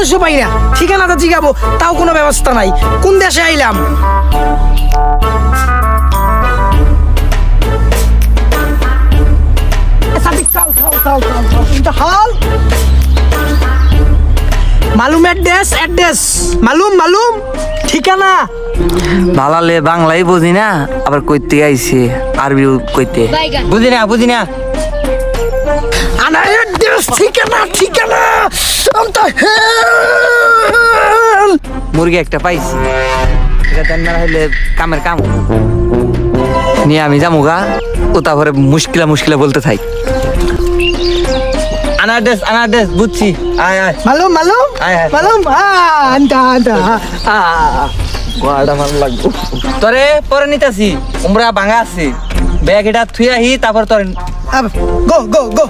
মানুষও পাই না, ঠিকানাটা জিগাবো তাও কোনো ব্যবস্থা নাই। কোন দেশে আইলাম? মালুম অ্যাড্রেস, অ্যাড্রেস মালুম, মালুম ঠিকানা। ভালালে বাংলাই বুঝি না, আবার কইতে আইছে আরবি কইতে বুঝি না, বুঝি না। আনা অ্যাড্রেস, ঠিকানা, ঠিকানা। মুরগি একটা পাইছি, এটা দেন না হইলে কামের কাম নিয়ে আমি যামুগা। ও তারপরে মুশকিলা মুশকিলা বলতে থাই। আনারদেশ বুঝছি। আয় আয় মালুম, মালুম, আয়, আয়। মালুম। আন্টা, আন্টা। গোয়াটা ভালো লাগবো। তোরে পরে নিতেছি, উমরা ভাঙা আছে, ব্যাগ এটা থুই আহি তারপর তোর। গো, গো, গো।